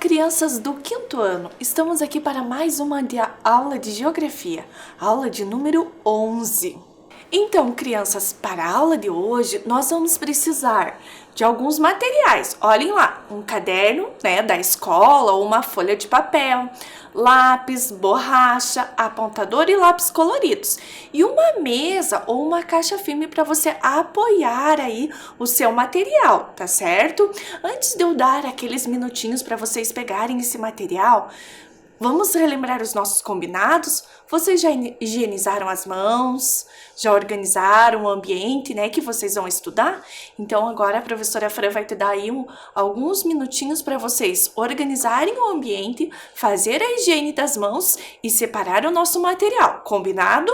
crianças do quinto ano, estamos aqui para mais uma aula de geografia, aula de número 11. Então, crianças, para a aula de hoje, nós vamos precisar de alguns materiais. Olhem lá, um caderno, da escola ou uma folha de papel, lápis, borracha, apontador e lápis coloridos. E uma mesa ou uma caixa filme para você apoiar aí o seu material, tá certo? Antes de eu dar aqueles minutinhos para vocês pegarem esse material, vamos relembrar os nossos combinados? Vocês já higienizaram as mãos? Já organizaram o ambiente, que vocês vão estudar? Então agora a professora Fran vai te dar aí alguns minutinhos para vocês organizarem o ambiente, fazer a higiene das mãos e separar o nosso material. Combinado?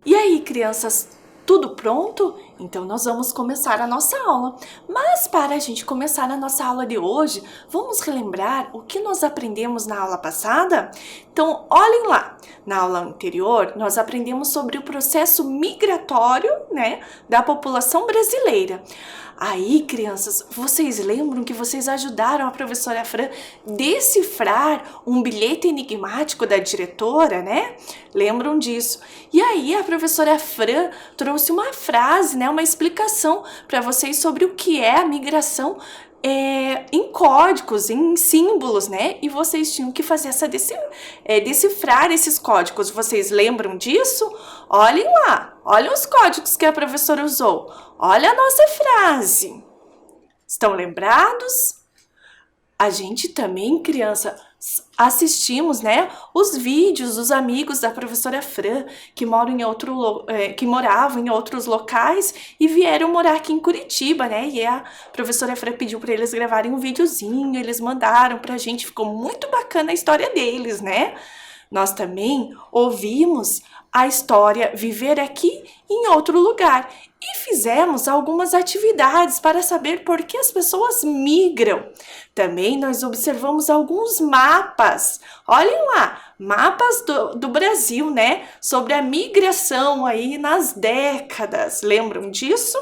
E aí, crianças, tudo pronto? Então nós vamos começar a nossa aula. Mas para a gente começar a nossa aula de hoje, vamos relembrar o que nós aprendemos na aula passada? Então, olhem lá. Na aula anterior, nós aprendemos sobre o processo migratório, da população brasileira. Aí, crianças, vocês lembram que vocês ajudaram a professora Fran decifrar um bilhete enigmático da diretora, Lembram disso? E aí, a professora Fran trouxe uma frase, uma explicação para vocês sobre o que é a migração em códigos, em símbolos, E vocês tinham que fazer decifrar esses códigos. Vocês lembram disso? Olhem lá, olhem os códigos que a professora usou. Olha a nossa frase. Estão lembrados? A gente também, criança, assistimos, os vídeos dos amigos da professora Fran que moravam em outros locais e vieram morar aqui em Curitiba, E a professora Fran pediu para eles gravarem um videozinho, eles mandaram pra gente, ficou muito bacana a história deles, Nós também ouvimos a história Viver Aqui em Outro Lugar e fizemos algumas atividades para saber por que as pessoas migram. Também nós observamos alguns mapas. Olhem lá, mapas do Brasil, sobre a migração aí nas décadas. Lembram disso?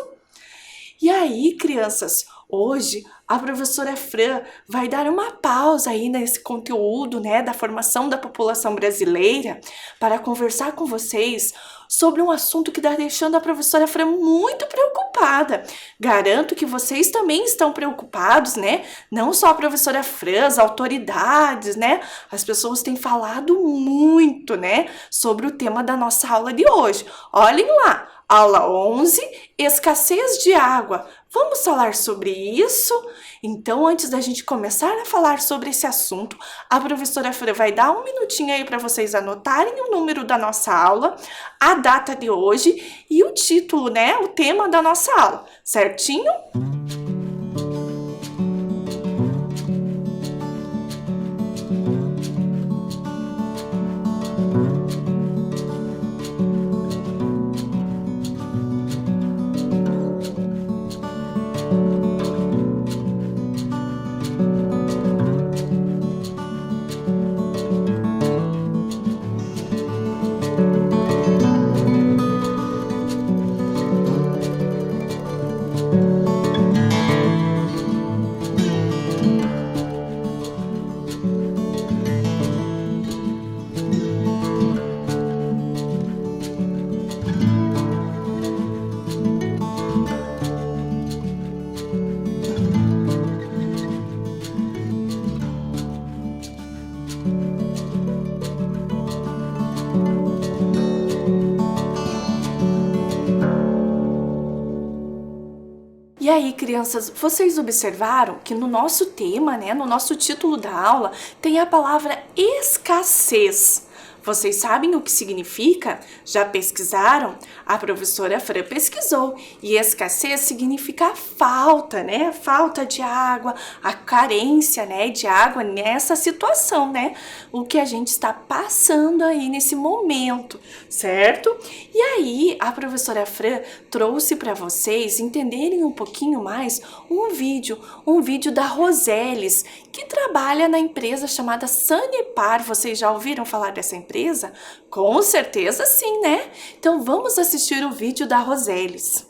E aí, crianças, hoje a professora Fran vai dar uma pausa aí nesse conteúdo, da formação da população brasileira para conversar com vocês sobre um assunto que está deixando a professora Fran muito preocupada. Garanto que vocês também estão preocupados, Não só a professora Fran, as autoridades, As pessoas têm falado muito, sobre o tema da nossa aula de hoje. Olhem lá. Aula 11, escassez de água. Vamos falar sobre isso? Então, antes da gente começar a falar sobre esse assunto, a professora Fran vai dar um minutinho aí para vocês anotarem o número da nossa aula, a data de hoje e o título, o tema da nossa aula, certinho? aí, crianças, vocês observaram que no nosso tema, né, no nosso título da aula, tem a palavra escassez. Vocês sabem o que significa? Já pesquisaram? A professora Fran pesquisou. E escassez significa falta, né? Falta de água, a carência, né, de água nessa situação, né? O que a gente está passando aí nesse momento, certo? E aí, a professora Fran trouxe para vocês entenderem um pouquinho mais um vídeo da Roseles, que trabalha na empresa chamada Sanepar. Vocês já ouviram falar dessa empresa? Com certeza sim, né? Então vamos assistir o vídeo da Roseles.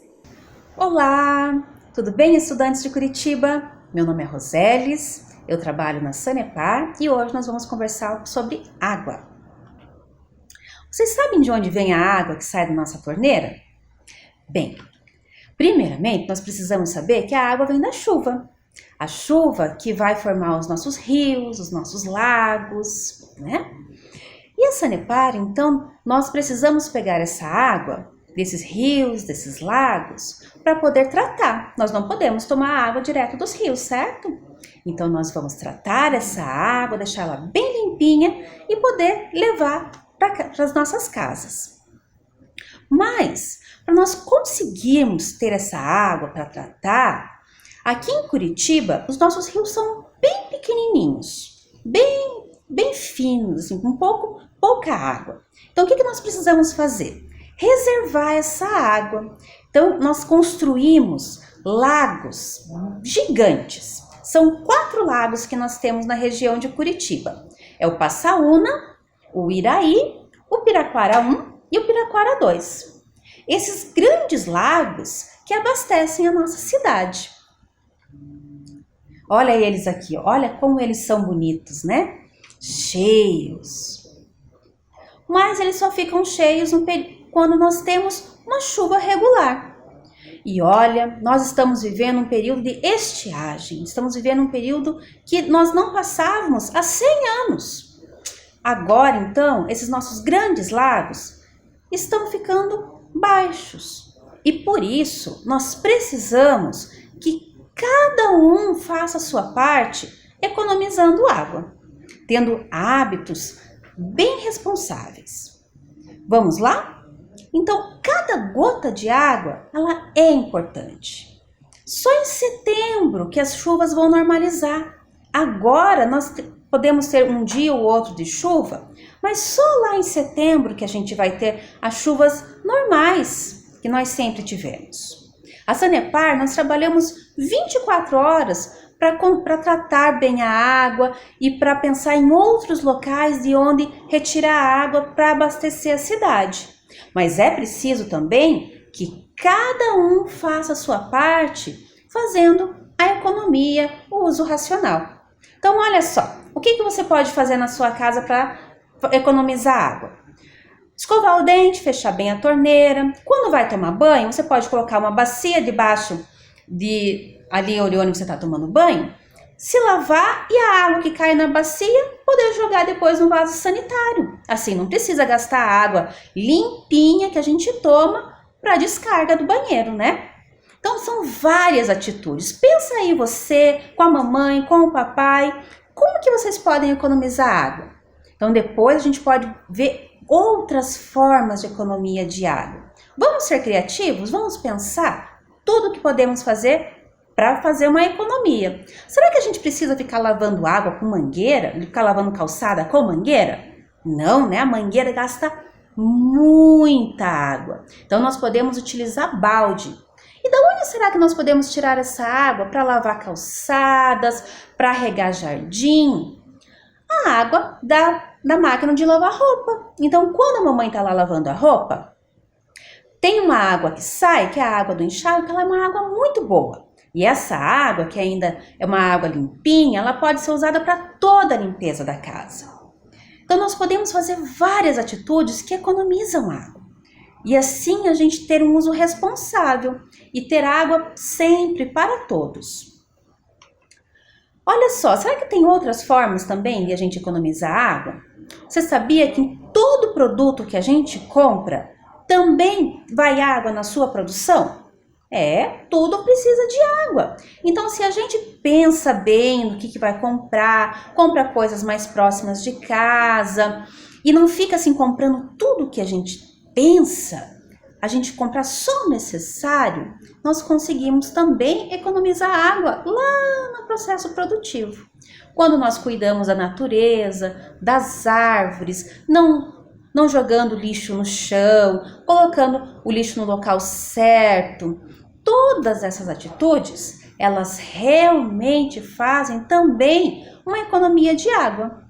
Olá, tudo bem, estudantes de Curitiba? Meu nome é Roseles, eu trabalho na Sanepar e hoje nós vamos conversar sobre água. Vocês sabem de onde vem a água que sai da nossa torneira? Bem, primeiramente nós precisamos saber que a água vem da chuva. A chuva que vai formar os nossos rios, os nossos lagos, né? E a Sanepar, então, nós precisamos pegar essa água desses rios, desses lagos, para poder tratar. Nós não podemos tomar água direto dos rios, certo? Então, nós vamos tratar essa água, deixar ela bem limpinha e poder levar para as nossas casas. Mas, para nós conseguirmos ter essa água para tratar, aqui em Curitiba, os nossos rios são bem pequenininhos, bem finos, assim, com pouca água. Então, o que nós precisamos fazer? Reservar essa água. Então, nós construímos lagos gigantes. São 4 lagos que nós temos na região de Curitiba. É o Passaúna, o Iraí, o Piraquara 1 e o Piraquara 2. Esses grandes lagos que abastecem a nossa cidade. Olha eles aqui, olha como eles são bonitos, né? Cheios. Mas eles só ficam cheios quando nós temos uma chuva regular. E olha, nós estamos vivendo um período de estiagem. Estamos vivendo um período que nós não passávamos há 100 anos. Agora, então, esses nossos grandes lagos estão ficando baixos. E por isso, nós precisamos que cada um faça a sua parte economizando água, tendo hábitos bem responsáveis. Vamos lá? Então, cada gota de água, ela é importante. Só em setembro que as chuvas vão normalizar. Agora nós podemos ter um dia ou outro de chuva, mas só lá em setembro que a gente vai ter as chuvas normais que nós sempre tivemos. A Sanepar, nós trabalhamos 24 horas para tratar bem a água e para pensar em outros locais de onde retirar a água para abastecer a cidade. Mas é preciso também que cada um faça a sua parte fazendo a economia, o uso racional. Então, olha só, o que você pode fazer na sua casa para economizar água? Escovar o dente, fechar bem a torneira. Quando vai tomar banho, você pode colocar uma bacia debaixo ali onde você está tomando banho, se lavar e a água que cai na bacia poder jogar depois no vaso sanitário. Assim, não precisa gastar a água limpinha que a gente toma para descarga do banheiro, né? Então, são várias atitudes. Pensa aí você, com a mamãe, com o papai, como que vocês podem economizar água? Então, depois a gente pode ver outras formas de economia de água. Vamos ser criativos? Vamos pensar tudo o que podemos fazer para fazer uma economia. Será que a gente precisa ficar lavando água com mangueira? Ficar lavando calçada com mangueira? Não, né? A mangueira gasta muita água. Então, nós podemos utilizar balde. E da onde será que nós podemos tirar essa água para lavar calçadas, para regar jardim? A água da máquina de lavar roupa. Então, quando a mamãe está lá lavando a roupa, tem uma água que sai, que é a água do enxágue, que ela é uma água muito boa. E essa água, que ainda é uma água limpinha, ela pode ser usada para toda a limpeza da casa. Então, nós podemos fazer várias atitudes que economizam água. E assim a gente ter um uso responsável e ter água sempre para todos. Olha só, será que tem outras formas também de a gente economizar água? Você sabia que em todo produto que a gente compra, também vai água na sua produção? Tudo precisa de água. Então, se a gente pensa bem no que vai comprar, compra coisas mais próximas de casa e não fica assim comprando tudo que a gente pensa, a gente compra só o necessário, nós conseguimos também economizar água lá no processo produtivo. Quando nós cuidamos da natureza, das árvores, não jogando lixo no chão, colocando o lixo no local certo, todas essas atitudes, elas realmente fazem também uma economia de água.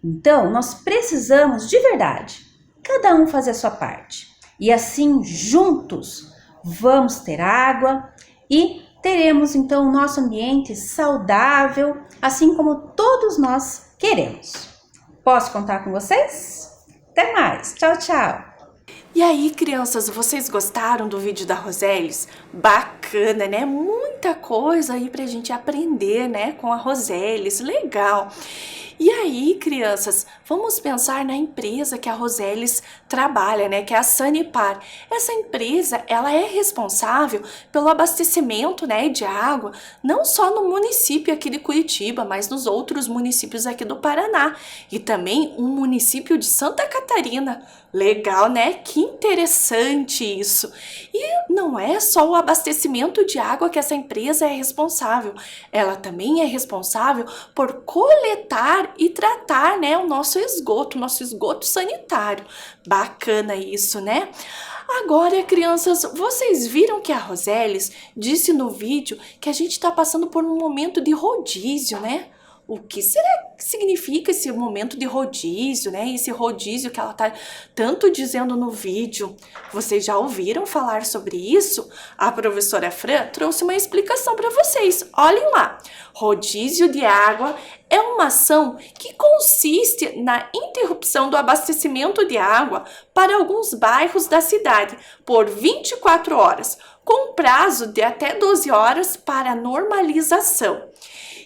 Então, nós precisamos de verdade, cada um fazer a sua parte. E assim, juntos, vamos ter água e teremos então o nosso ambiente saudável, assim como todos nós queremos. Posso contar com vocês? Até mais. Tchau, tchau. E aí, crianças, vocês gostaram do vídeo da Rosélis? Bacana, né? Muita coisa aí pra gente aprender, né? Com a Rosélis, legal. E aí, crianças, vamos pensar na empresa que a Rosélis trabalha, né? Que é a Sanepar. Essa empresa, ela é responsável pelo abastecimento, né, de água, não só no município aqui de Curitiba, mas nos outros municípios aqui do Paraná. E também um município de Santa Catarina. Legal, né? Que interessante isso. E não é só o abastecimento de água que essa empresa é responsável. Ela também é responsável por coletar e tratar, né, o nosso esgoto sanitário. Bacana isso, né? Agora, crianças, vocês viram que a Rosélis disse no vídeo que a gente está passando por um momento de rodízio, né? O que será que significa esse momento de rodízio, né? Esse rodízio que ela tá tanto dizendo no vídeo. Vocês já ouviram falar sobre isso? A professora Fran trouxe uma explicação para vocês. Olhem lá. Rodízio de água é uma ação que consiste na interrupção do abastecimento de água para alguns bairros da cidade por 24 horas, com prazo de até 12 horas para normalização.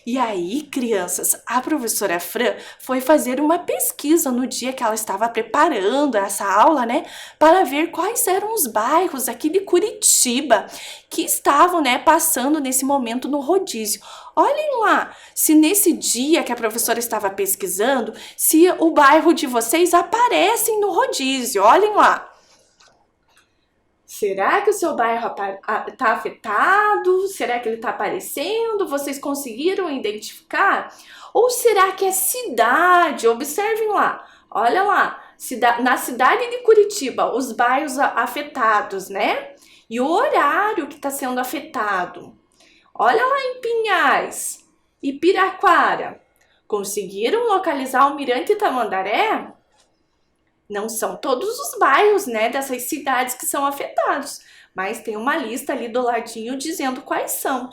E aí, crianças, a professora Fran foi fazer uma pesquisa no dia que ela estava preparando essa aula, né, para ver quais eram os bairros aqui de Curitiba que estavam, né, passando nesse momento no rodízio. Olhem lá, se nesse dia que a professora estava pesquisando, se o bairro de vocês aparecem no rodízio. Olhem lá. Será que o seu bairro está afetado? Será que ele está aparecendo? Vocês conseguiram identificar? Ou será que é cidade? Observem lá. Olha lá. Na cidade de Curitiba, os bairros afetados, né? E o horário que está sendo afetado. Olha lá em Pinhais e Piraquara. Conseguiram localizar o Mirante Tamandaré? Não são todos os bairros, né, dessas cidades que são afetados, mas tem uma lista ali do ladinho dizendo quais são.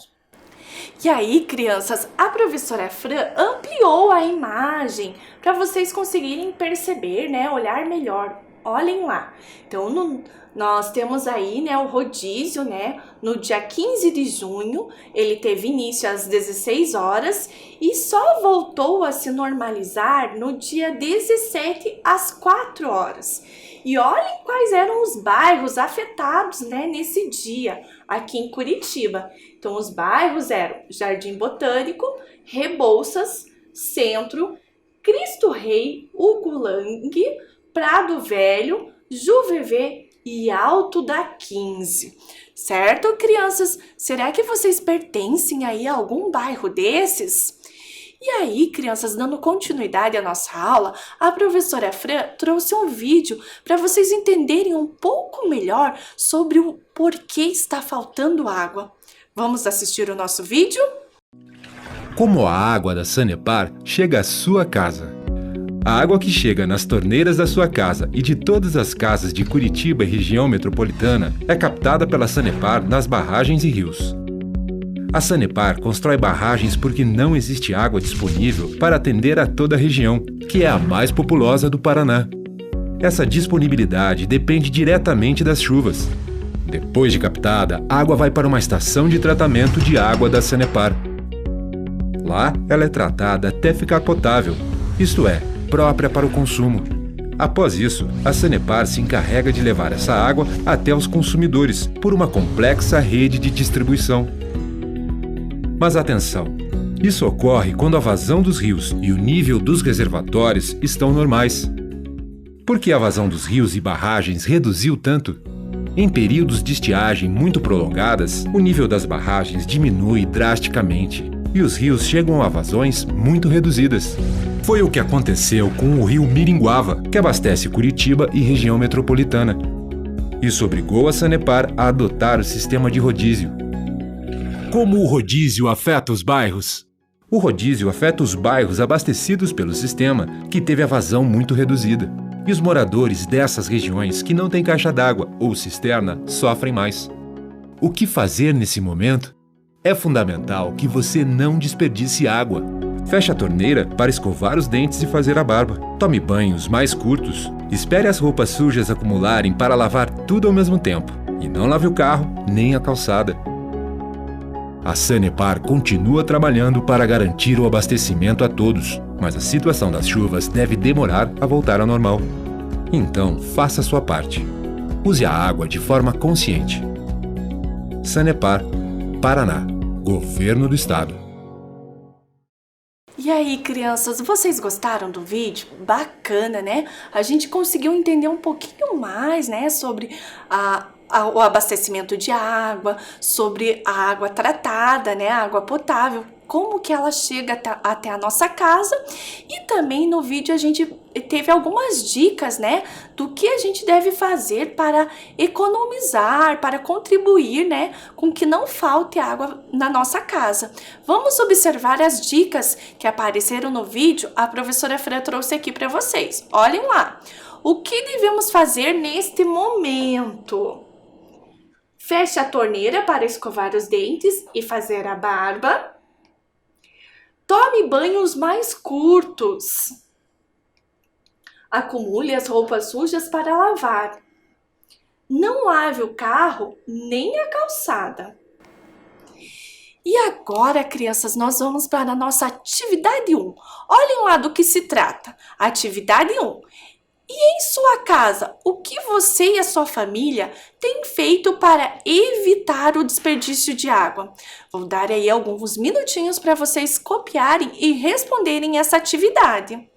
E aí, crianças, a professora Fran ampliou a imagem para vocês conseguirem perceber, né, olhar melhor. Olhem lá. Então, nós temos aí, né, o rodízio, né, no dia 15 de junho, ele teve início às 16 horas e só voltou a se normalizar no dia 17 às 4 horas. E olhem quais eram os bairros afetados, né, nesse dia aqui em Curitiba. Então, os bairros eram Jardim Botânico, Rebouças, Centro, Cristo Rei, Ugulangue, Prado Velho, Juvevê e Alto da 15. Certo, crianças? Será que vocês pertencem aí a algum bairro desses? E aí, crianças, dando continuidade à nossa aula, a professora Fran trouxe um vídeo para vocês entenderem um pouco melhor sobre o porquê está faltando água. Vamos assistir o nosso vídeo? Como a água da Sanepar chega à sua casa? A água que chega nas torneiras da sua casa e de todas as casas de Curitiba e região metropolitana é captada pela Sanepar nas barragens e rios. A Sanepar constrói barragens porque não existe água disponível para atender a toda a região, que é a mais populosa do Paraná. Essa disponibilidade depende diretamente das chuvas. Depois de captada, a água vai para uma estação de tratamento de água da Sanepar. Lá, ela é tratada até ficar potável, isto é, própria para o consumo. Após isso, a Sanepar se encarrega de levar essa água até os consumidores por uma complexa rede de distribuição. Mas atenção! Isso ocorre quando a vazão dos rios e o nível dos reservatórios estão normais. Por que a vazão dos rios e barragens reduziu tanto? Em períodos de estiagem muito prolongadas, o nível das barragens diminui drasticamente e os rios chegam a vazões muito reduzidas. Foi o que aconteceu com o rio Miringuava, que abastece Curitiba e região metropolitana. Isso obrigou a Sanepar a adotar o sistema de rodízio. Como o rodízio afeta os bairros? O rodízio afeta os bairros abastecidos pelo sistema, que teve a vazão muito reduzida. E os moradores dessas regiões que não têm caixa d'água ou cisterna sofrem mais. O que fazer nesse momento? É fundamental que você não desperdice água. Feche a torneira para escovar os dentes e fazer a barba. Tome banhos mais curtos. Espere as roupas sujas acumularem para lavar tudo ao mesmo tempo. E não lave o carro nem a calçada. A Sanepar continua trabalhando para garantir o abastecimento a todos, mas a situação das chuvas deve demorar a voltar ao normal. Então, faça a sua parte. Use a água de forma consciente. Sanepar, Paraná, Governo do Estado. E aí, crianças, vocês gostaram do vídeo? Bacana, né? A gente conseguiu entender um pouquinho mais, né, sobre o abastecimento de água, sobre a água tratada, né, a água potável, como que ela chega até a nossa casa. E também no vídeo a gente teve algumas dicas, né, do que a gente deve fazer para economizar, para contribuir, né, com que não falte água na nossa casa. Vamos observar as dicas que apareceram no vídeo, a professora Fran trouxe aqui para vocês. Olhem lá. O que devemos fazer neste momento? Feche a torneira para escovar os dentes e fazer a barba. Tome banhos mais curtos. Acumule as roupas sujas para lavar. Não lave o carro nem a calçada. E agora, crianças, nós vamos para a nossa atividade 1. Olhem lá do que se trata. Atividade 1. E em sua casa, o que você e a sua família têm feito para evitar o desperdício de água? Vou dar aí alguns minutinhos para vocês copiarem e responderem essa atividade.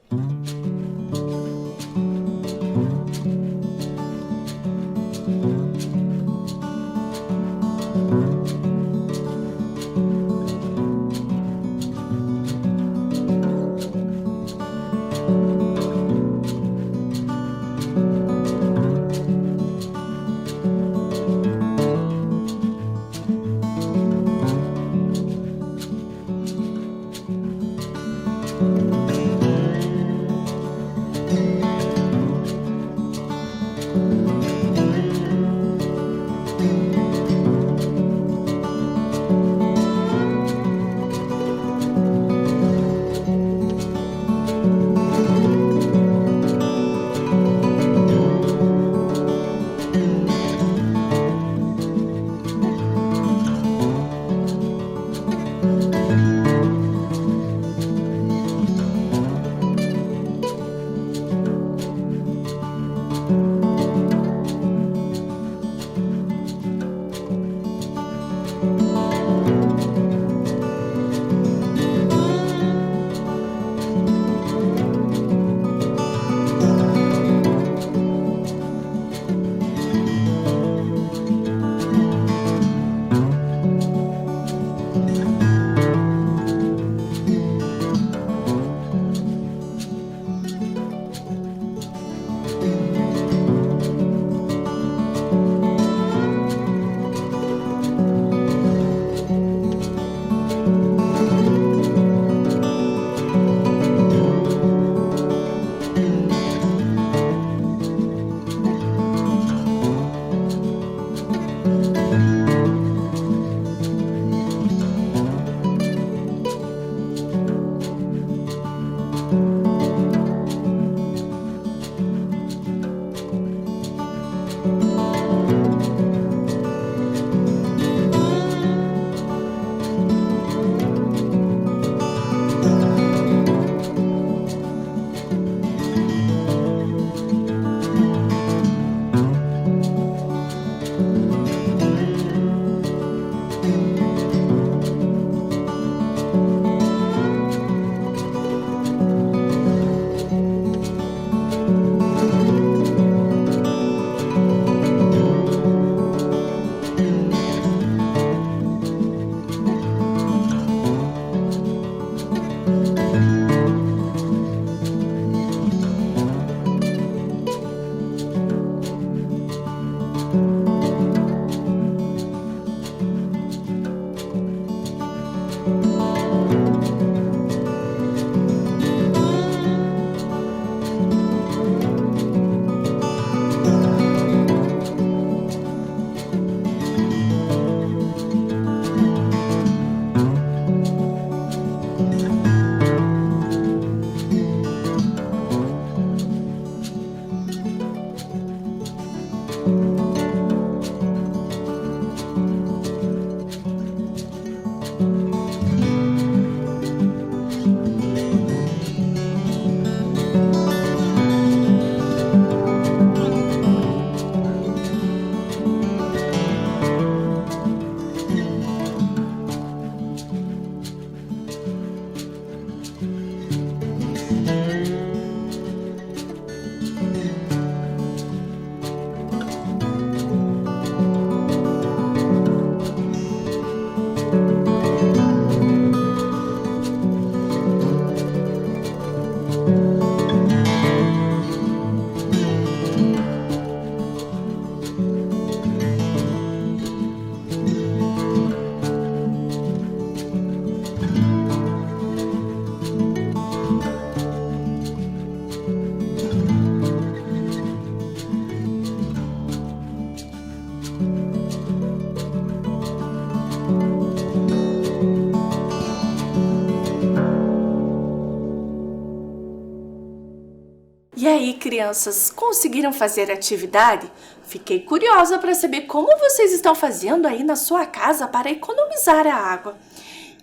E aí, crianças, conseguiram fazer a atividade? Fiquei curiosa para saber como vocês estão fazendo aí na sua casa para economizar a água.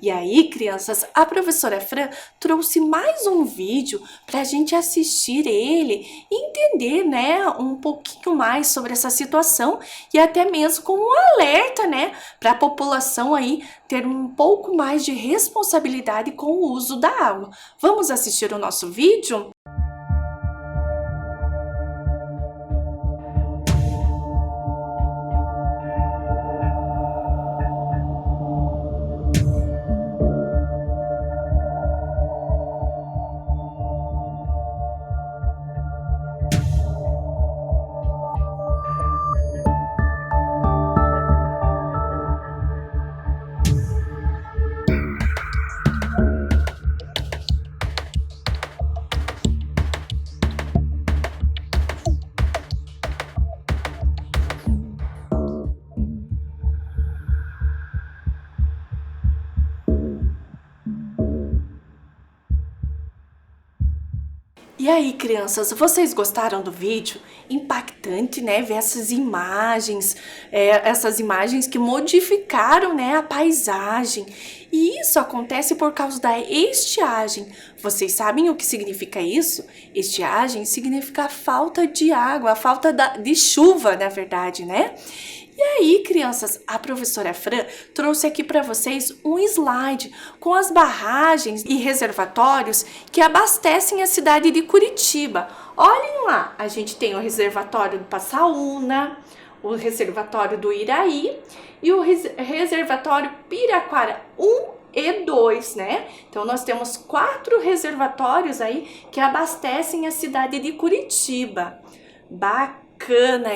E aí, crianças, a professora Fran trouxe mais um vídeo para a gente assistir ele e entender, né, um pouquinho mais sobre essa situação e até mesmo como um alerta, né, para a população aí ter um pouco mais de responsabilidade com o uso da água. Vamos assistir o nosso vídeo? E aí, crianças, vocês gostaram do vídeo? Impactante, né? Ver essas imagens que modificaram, né, a paisagem. E isso acontece por causa da estiagem. Vocês sabem o que significa isso? Estiagem significa falta de água, de chuva, na verdade, né? E aí, crianças, a professora Fran trouxe aqui para vocês um slide com as barragens e reservatórios que abastecem a cidade de Curitiba. Olhem lá, a gente tem o reservatório do Passaúna, o reservatório do Iraí e o reservatório Piraquara 1 e 2, né? Então, nós temos 4 reservatórios aí que abastecem a cidade de Curitiba. Bacana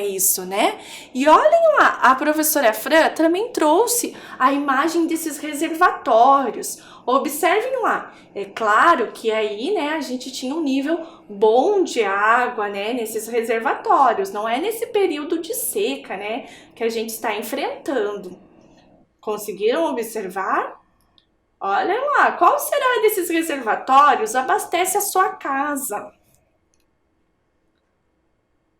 isso, né? E olhem lá, a professora Fran também trouxe a imagem desses reservatórios. Observem lá, é claro que aí, né, a gente tinha um nível bom de água, né, nesses reservatórios. Não é nesse período de seca, né, que a gente está enfrentando. Conseguiram observar? Olha lá, qual será desses reservatórios abastece a sua casa?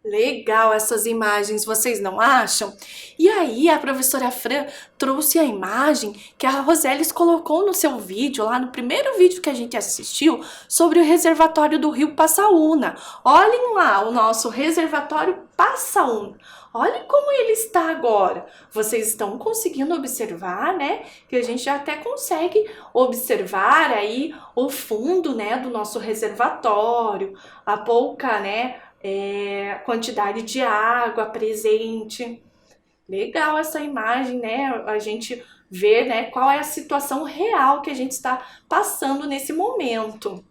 Legal essas imagens, vocês não acham? E aí a professora Fran trouxe a imagem que a Rosélis colocou no seu vídeo, lá no primeiro vídeo que a gente assistiu, sobre o reservatório do Rio Passaúna. Olhem lá o nosso reservatório Passaúna. Olhem como ele está agora. Vocês estão conseguindo observar, né? Que a gente já até consegue observar aí o fundo, né, do nosso reservatório, a pouca, né, quantidade de água presente. Legal essa imagem, né? A gente vê, né, qual é a situação real que a gente está passando nesse momento.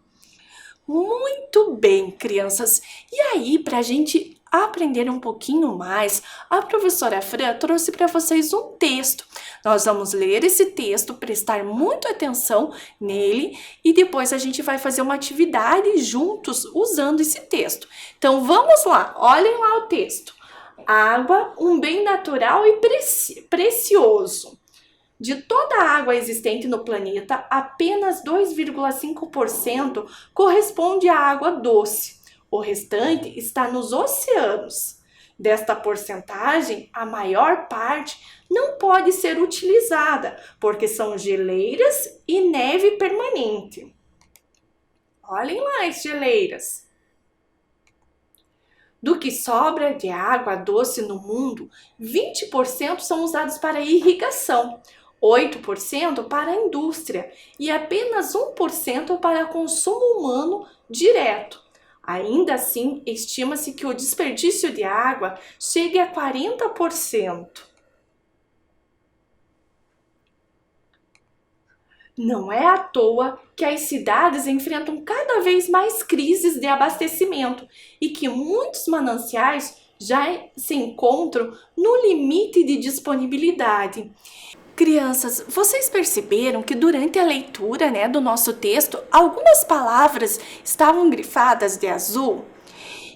Muito bem, crianças. E aí, para a gente aprender um pouquinho mais, a professora Fran trouxe para vocês um texto. Nós vamos ler esse texto, prestar muita atenção nele e depois a gente vai fazer uma atividade juntos usando esse texto. Então vamos lá, olhem lá o texto. Água, um bem natural e precioso. De toda a água existente no planeta, apenas 2,5% corresponde à água doce. O restante está nos oceanos. Desta porcentagem, a maior parte não pode ser utilizada, porque são geleiras e neve permanente. Olhem lá as geleiras. Do que sobra de água doce no mundo, 20% são usados para irrigação, 8% para a indústria e apenas 1% para consumo humano direto. Ainda assim, estima-se que o desperdício de água chegue a 40%. Não é à toa que as cidades enfrentam cada vez mais crises de abastecimento e que muitos mananciais já se encontram no limite de disponibilidade. Crianças, vocês perceberam que durante a leitura, né, do nosso texto, algumas palavras estavam grifadas de azul?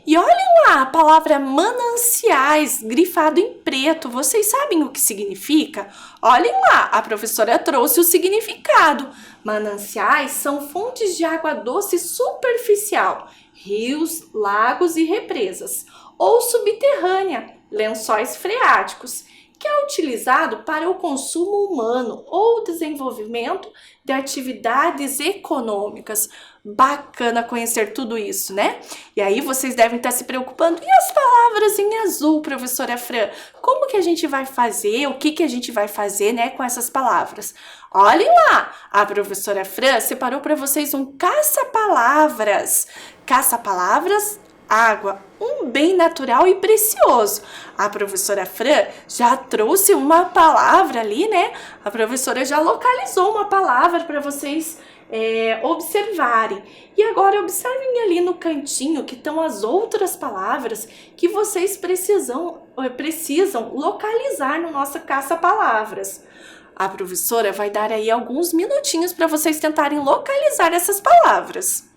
E olhem lá a palavra mananciais, grifado em preto. Vocês sabem o que significa? Olhem lá, a professora trouxe o significado. Mananciais são fontes de água doce superficial, rios, lagos e represas, ou subterrânea, lençóis freáticos, que é utilizado para o consumo humano ou desenvolvimento de atividades econômicas. Bacana conhecer tudo isso, né? E aí vocês devem estar se preocupando. E as palavras em azul, professora Fran? Como que a gente vai fazer? O que que a gente vai fazer, né, com essas palavras? Olhem lá! A professora Fran separou para vocês um caça-palavras. Caça-palavras, água, um bem natural e precioso. A professora Fran já trouxe uma palavra ali, né? A professora já localizou uma palavra para vocês observarem. E agora observem ali no cantinho que estão as outras palavras que vocês precisam localizar no nosso caça-palavras. A professora vai dar aí alguns minutinhos para vocês tentarem localizar essas palavras.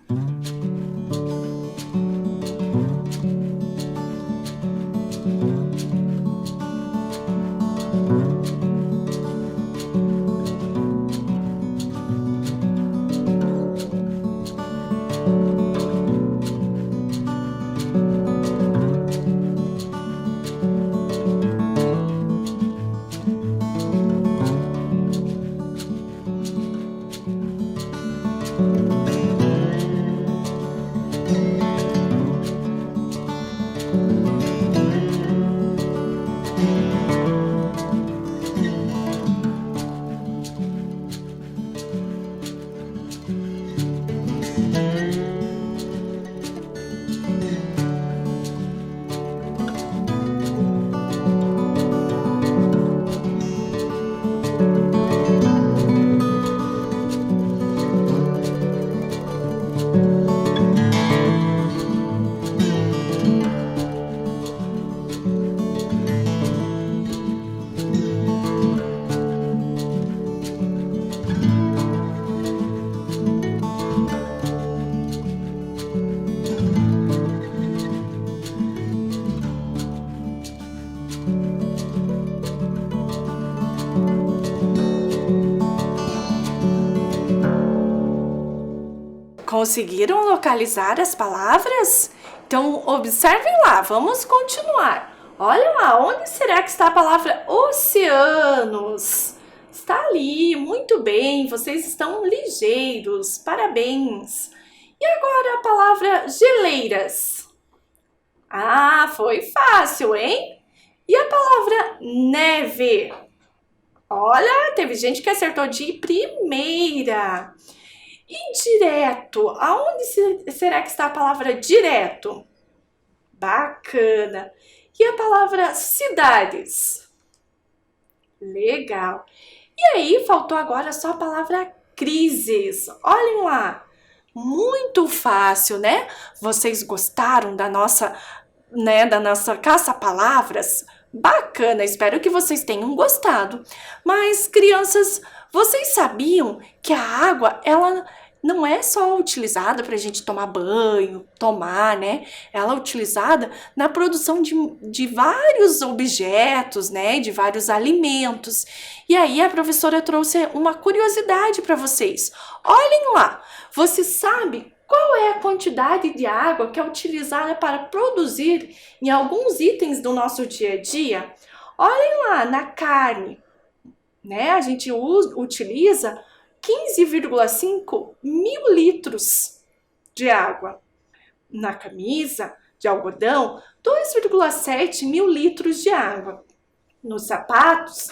Conseguiram localizar as palavras? Então, observem lá, vamos continuar. Olha lá, onde será que está a palavra oceanos? Está ali, muito bem, vocês estão ligeiros, parabéns. E agora a palavra geleiras? Ah, foi fácil, hein? E a palavra neve? Olha, teve gente que acertou de primeira. E direto? Aonde será que está a palavra direto? Bacana. E a palavra cidades? Legal. E aí, faltou agora só a palavra crises. Olhem lá. Muito fácil, né? Vocês gostaram da nossa caça-palavras? Bacana, espero que vocês tenham gostado. Mas, crianças, vocês sabiam que a água, ela não é só utilizada para a gente tomar banho, né? Ela é utilizada na produção de vários objetos, né? De vários alimentos. E aí a professora trouxe uma curiosidade para vocês. Olhem lá, você sabe qual é a quantidade de água que é utilizada para produzir em alguns itens do nosso dia a dia? Olhem lá, na carne, né? A gente utiliza 15,5 mil litros de água. Na camisa de algodão, 2,7 mil litros de água. Nos sapatos,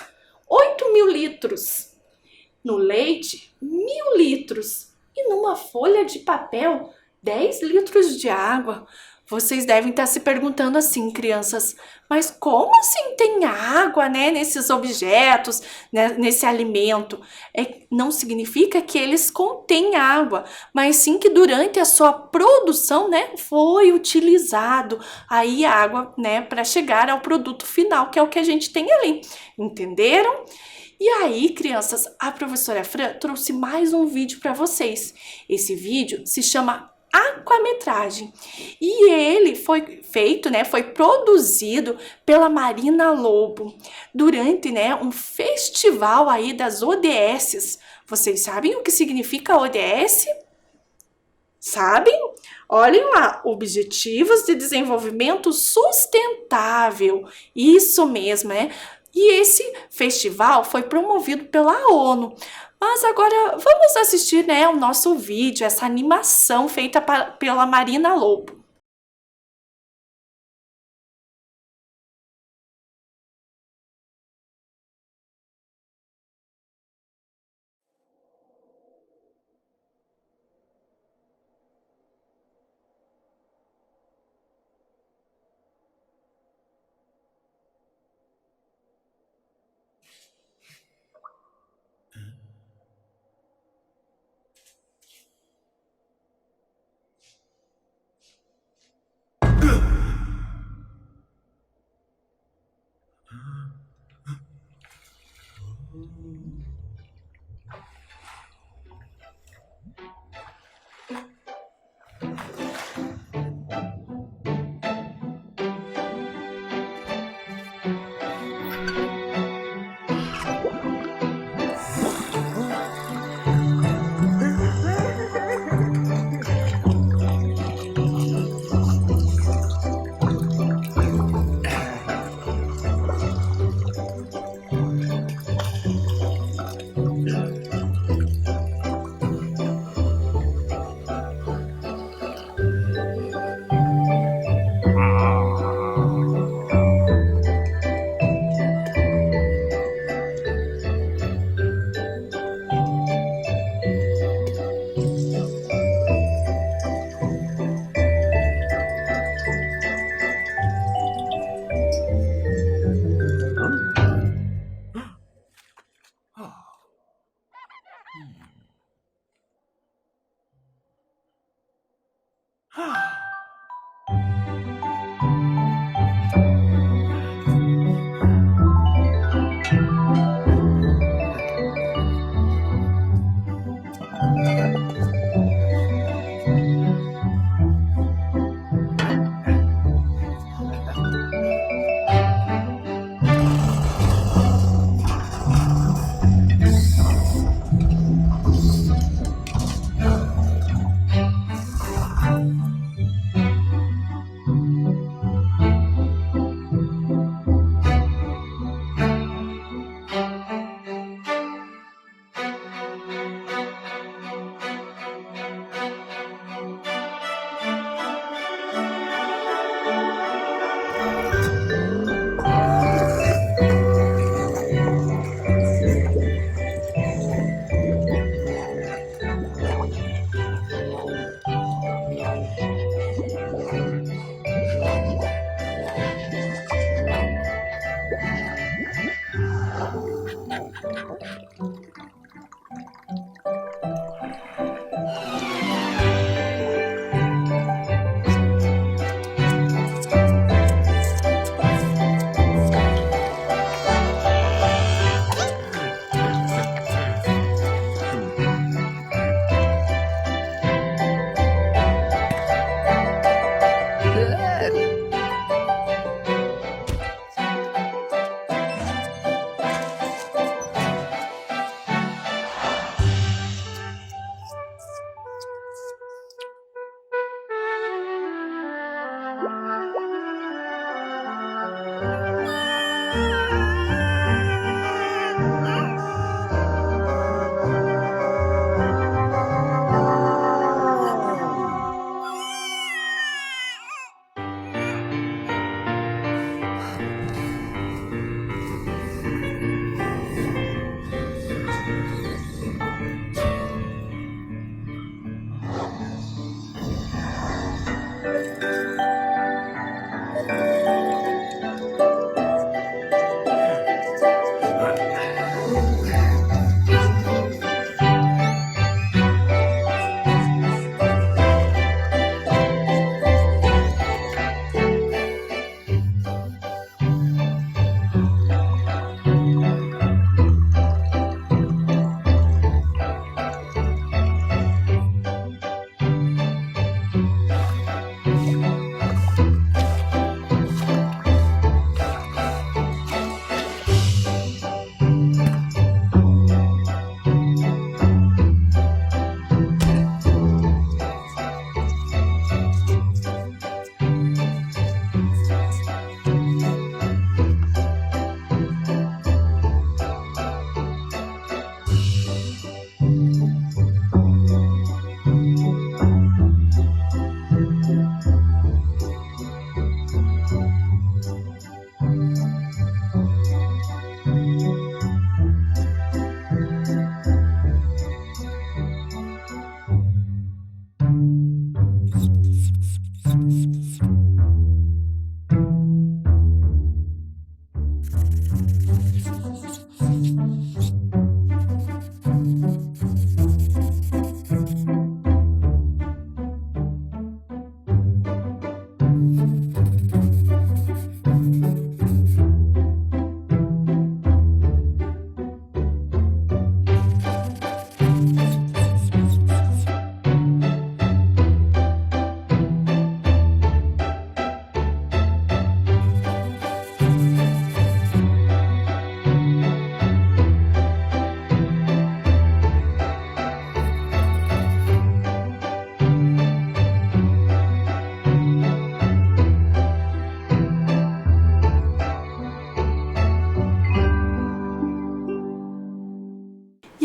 8 mil litros. No leite, 1.000 litros. E numa folha de papel, 10 litros de água. Vocês devem estar se perguntando assim, crianças, mas como assim tem água, né, nesses objetos, né, nesse alimento? Não significa que eles contêm água, mas sim que durante a sua produção, né, foi utilizado aí a água, né, para chegar ao produto final, que é o que a gente tem ali. Entenderam? E aí, crianças, a professora Fran trouxe mais um vídeo para vocês. Esse vídeo se chama Aquametragem. E ele foi feito, né, foi produzido pela Marina Lobo durante, né, um festival aí das ODS. Vocês sabem o que significa ODS? Sabem? Olhem lá, Objetivos de Desenvolvimento Sustentável. Isso mesmo, é? E esse festival foi promovido pela ONU. Mas agora vamos assistir, né, o nosso vídeo, essa animação feita pela Marina Lobo.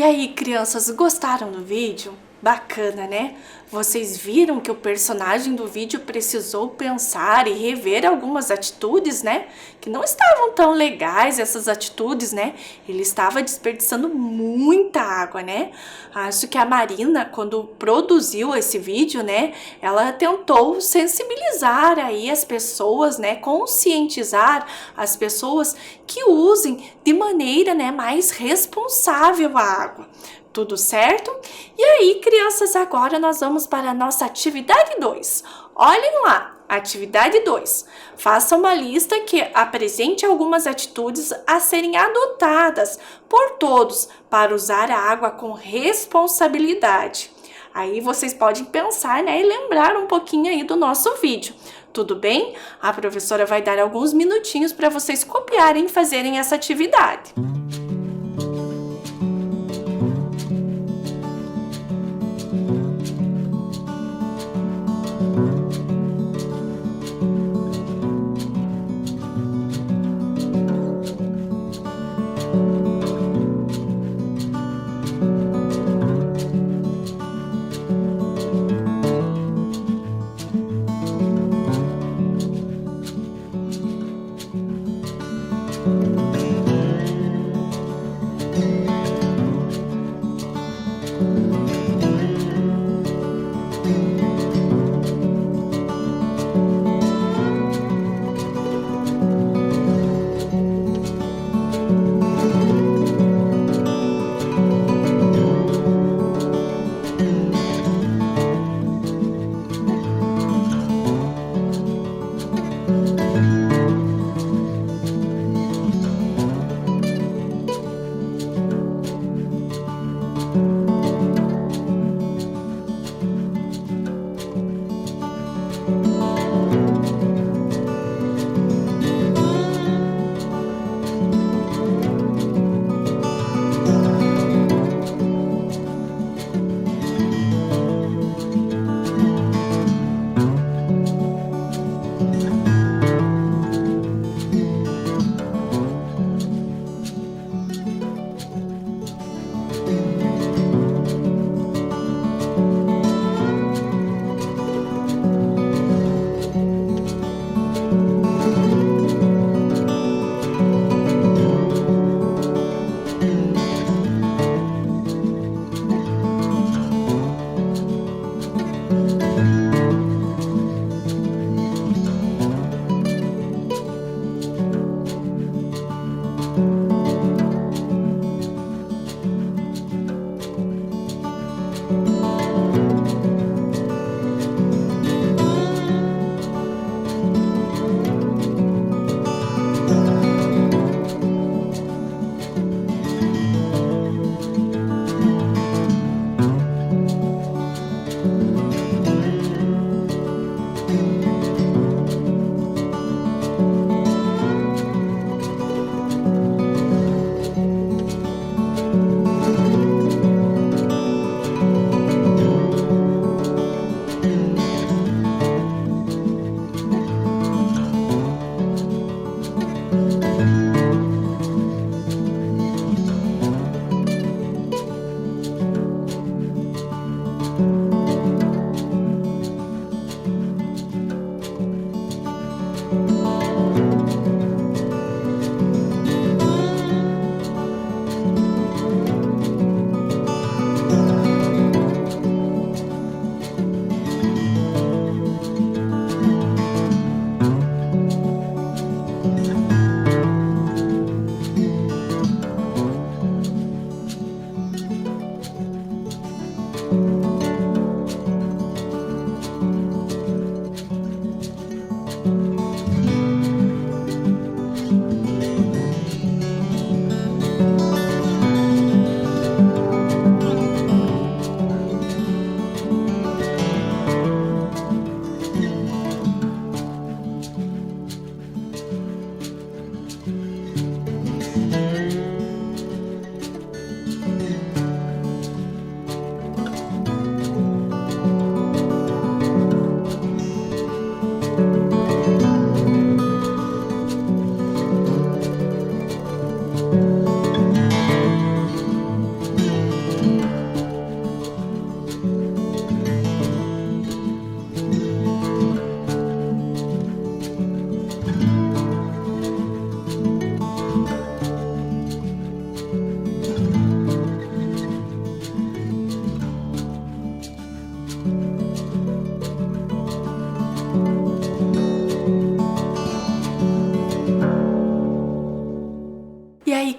aí, crianças, gostaram do vídeo? Bacana, né? Vocês viram que o personagem do vídeo precisou pensar e rever algumas atitudes, né? Que não estavam tão legais essas atitudes, né? Ele estava desperdiçando muita água, né? Acho que a Marina, quando produziu esse vídeo, né? Ela tentou sensibilizar aí as pessoas, né? Conscientizar as pessoas que usem de maneira, né, mais responsável a água. Tudo certo? E aí, crianças, agora nós vamos para a nossa atividade 2. Olhem lá, atividade 2. Faça uma lista que apresente algumas atitudes a serem adotadas por todos para usar a água com responsabilidade. Aí vocês podem pensar, né, e lembrar um pouquinho aí do nosso vídeo. Tudo bem? A professora vai dar alguns minutinhos para vocês copiarem e fazerem essa atividade.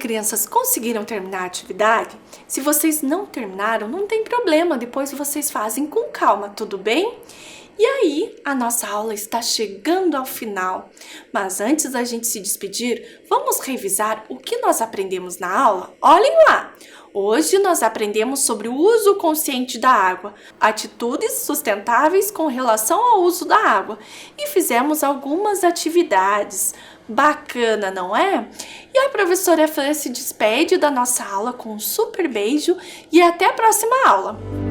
crianças conseguiram terminar a atividade? Se vocês não terminaram, não tem problema, depois vocês fazem com calma, tudo bem? E aí, a nossa aula está chegando ao final. Mas antes da gente se despedir, vamos revisar o que nós aprendemos na aula? Olhem lá! Hoje nós aprendemos sobre o uso consciente da água, atitudes sustentáveis com relação ao uso da água e fizemos algumas atividades. Bacana, não é? E a professora Fran se despede da nossa aula com um super beijo e até a próxima aula!